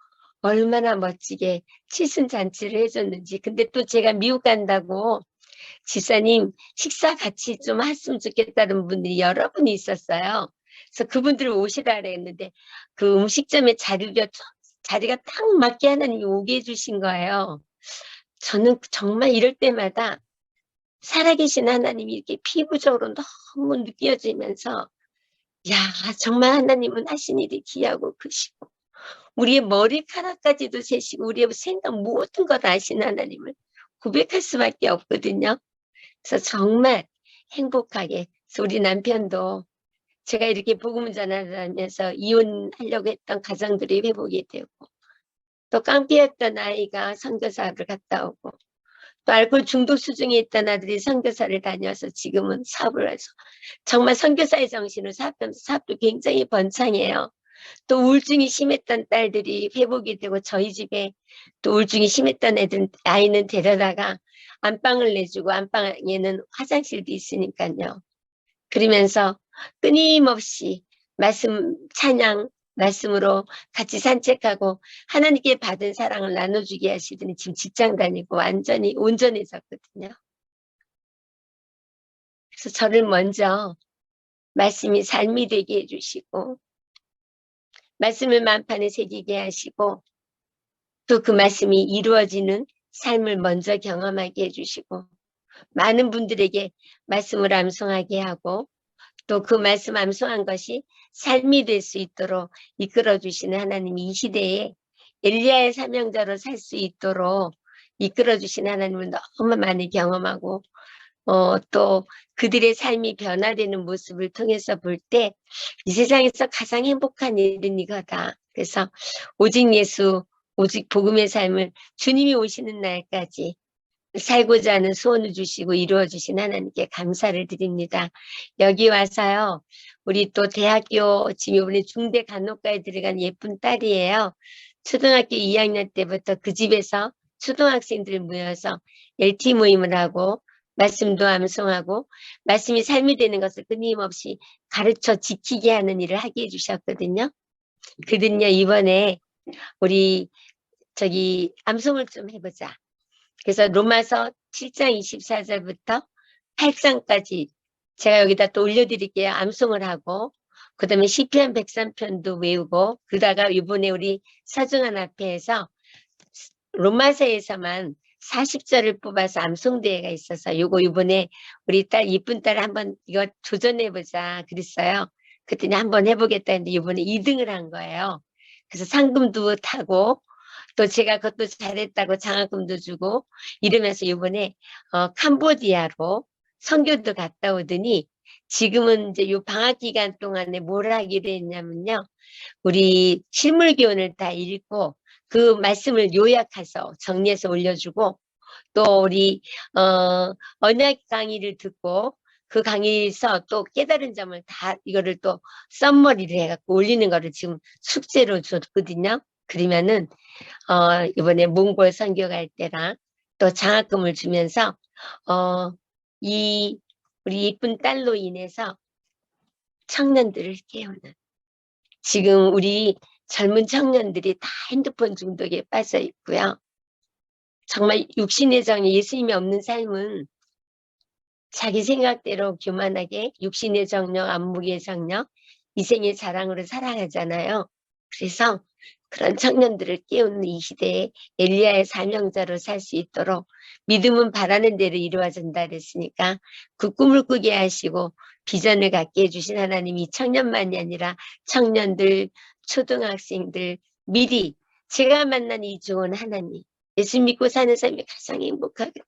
Speaker 1: 얼마나 멋지게 칠순잔치를 해줬는지. 근데 또 제가 미국 간다고 집사님 식사 같이 좀 했으면 좋겠다는 분들이 여러 분이 있었어요. 그래서 그분들을 오시라 그랬는데 그 음식점에 자리가 딱 맞게 하나님이 오게 해주신 거예요. 저는 정말 이럴 때마다 살아계신 하나님이 이렇게 피부적으로 너무 느껴지면서 야 정말 하나님은 하신 일이 귀하고 크시고 우리의 머리카락까지도 세시고 우리의 생각 모든 것 아신 하나님을 고백할 수밖에 없거든요. 그래서 정말 행복하게 그래서 우리 남편도 제가 이렇게 복음 전하면서 이혼하려고 했던 가정들이 회복이 되고 또 깡패였던 아이가 선교사를 갔다 오고 또 알코올 중독 수준에 있던 아들이 선교사를 다녀서 지금은 사업을 해서 정말 선교사의 정신으로 사업하면서 사업도 굉장히 번창해요. 또 우울증이 심했던 딸들이 회복이 되고 저희 집에 또 우울증이 심했던 아이는 데려다가 안방을 내주고 안방에는 화장실도 있으니까요. 그러면서 끊임없이 찬양 말씀으로 같이 산책하고 하나님께 받은 사랑을 나눠주게 하시더니 지금 직장 다니고 완전히 온전해졌거든요. 그래서 저를 먼저 말씀이 삶이 되게 해주시고 말씀을 만판에 새기게 하시고 또 그 말씀이 이루어지는 삶을 먼저 경험하게 해주시고 많은 분들에게 말씀을 암송하게 하고 또 그 말씀 암송한 것이 삶이 될 수 있도록 이끌어 주시는 하나님이 이 시대에 엘리야의 사명자로 살 수 있도록 이끌어 주시는 하나님을 너무 많이 경험하고 또 그들의 삶이 변화되는 모습을 통해서 볼 때 이 세상에서 가장 행복한 일은 이거다. 그래서 오직 예수, 오직 복음의 삶을 주님이 오시는 날까지 살고자 하는 소원을 주시고 이루어 주신 하나님께 감사를 드립니다. 여기 와서요. 우리 또 대학교 지금 이번에 중대 간호과에 들어간 예쁜 딸이에요. 초등학교 2학년 때부터 그 집에서 초등학생들 모여서 LT 모임을 하고 말씀도 암송하고 말씀이 삶이 되는 것을 끊임없이 가르쳐 지키게 하는 일을 하게 해주셨거든요. 그들은요 이번에 우리 암송을 좀 해보자. 그래서 로마서 7장 24절부터 8장까지 제가 여기다 또 올려드릴게요. 암송을 하고 그 다음에 시편 103편도 외우고 그러다가 이번에 우리 사중한 앞에서 로마서에서만 40절을 뽑아서 암송대회가 있어서 요거 이번에 우리 딸 이쁜 딸 한번 이거 도전해보자 그랬어요. 그랬더니 한번 해보겠다 했는데 이번에 2등을 한 거예요. 그래서 상금도 타고 또 제가 그것도 잘했다고 장학금도 주고 이러면서 이번에 캄보디아로 선교도 갔다 오더니 지금은 이제 요 방학 기간 동안에 뭘 하기로 했냐면요. 우리 실물 교훈을 다 읽고 그 말씀을 요약해서 정리해서 올려주고 또 우리 언약 강의를 듣고 그 강의에서 또 깨달은 점을 다 이거를 또 썸머리를 해갖고 올리는 거를 지금 숙제로 줬거든요. 그러면은 이번에 몽골 선교 갈 때랑 또 장학금을 주면서 우리 이쁜 딸로 인해서 청년들을 깨우는 지금 우리 젊은 청년들이 다 핸드폰 중독에 빠져 있고요. 정말 육신의 정령, 예수님이 없는 삶은 자기 생각대로 교만하게 육신의 정령, 안목의 정령, 이생의 자랑으로 살아가잖아요. 그래서 그런 청년들을 깨우는 이 시대에 엘리야의 사명자로 살 수 있도록 믿음은 바라는 대로 이루어진다 그랬으니까 그 꿈을 꾸게 하시고 비전을 갖게 해주신 하나님이 청년만이 아니라 청년들, 초등학생들 미리 제가 만난 이 좋은 하나님 예수 믿고 사는 삶이 가장 행복하거든요.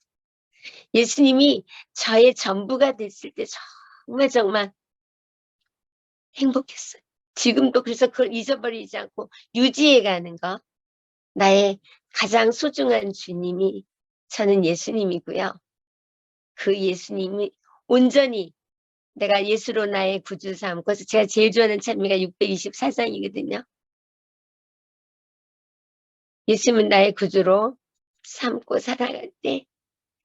Speaker 1: 예수님이 저의 전부가 됐을 때 정말 행복했어요. 지금도 그래서 그걸 잊어버리지 않고 유지해가는 거. 나의 가장 소중한 주님이 저는 예수님이고요. 그 예수님이 온전히 내가 예수로 나의 구주 삼고 그래서 제가 제일 좋아하는 찬미가 624장이거든요. 예수님은 나의 구주로 삼고 살아갈 때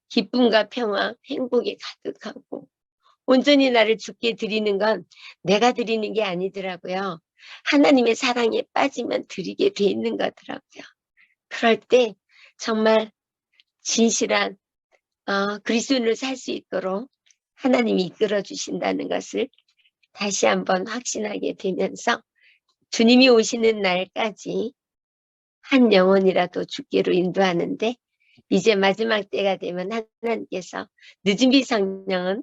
Speaker 1: 기쁨과 평화, 행복이 가득하고 온전히 나를 주께 드리는 건 내가 드리는 게 아니더라고요. 하나님의 사랑에 빠지면 드리게 돼 있는 거더라고요. 그럴 때 정말 진실한 그리스도인을 살 수 있도록 하나님이 이끌어 주신다는 것을 다시 한번 확신하게 되면서 주님이 오시는 날까지 한 영혼이라도 주께로 인도하는데 이제 마지막 때가 되면 하나님께서 늦은 비 성령은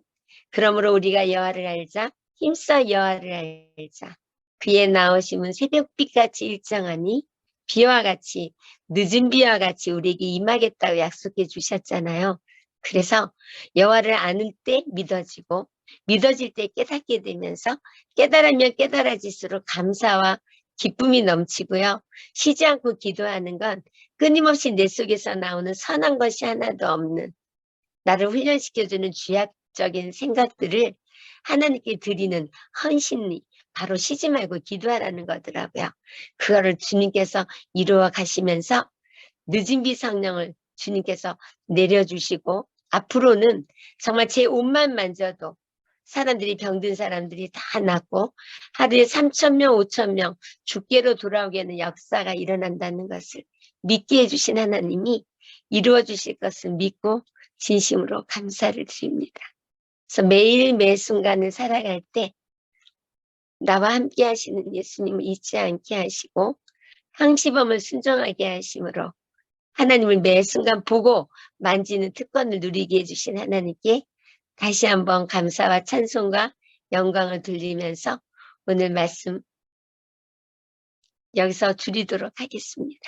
Speaker 1: 그러므로 우리가 여호와를 알자 힘써 여호와를 알자 그의 나오심은 새벽빛같이 일정하니 비와 같이 늦은 비와 같이 우리에게 임하겠다고 약속해 주셨잖아요. 그래서 여호와를 아는 때 믿어지고 믿어질 때 깨닫게 되면서 깨달으면 깨달아질수록 감사와 기쁨이 넘치고요. 쉬지 않고 기도하는 건 끊임없이 내 속에서 나오는 선한 것이 하나도 없는 나를 훈련시켜주는 주약적인 생각들을 하나님께 드리는 헌신이 바로 쉬지 말고 기도하라는 거더라고요. 그거를 주님께서 이루어 가시면서 늦은 비 성령을 주님께서 내려주시고 앞으로는 정말 제 옷만 만져도 사람들이 병든 사람들이 다 낫고 하루에 3,000명, 5,000명 주께로 돌아오게 하는 역사가 일어난다는 것을 믿게 해주신 하나님이 이루어 주실 것을 믿고 진심으로 감사를 드립니다. 그래서 매일 매 순간을 살아갈 때 나와 함께 하시는 예수님을 잊지 않게 하시고 항시범을 순종하게 하심으로 하나님을 매 순간 보고 만지는 특권을 누리게 해주신 하나님께 다시 한번 감사와 찬송과 영광을 돌리면서 오늘 말씀 여기서 줄이도록 하겠습니다.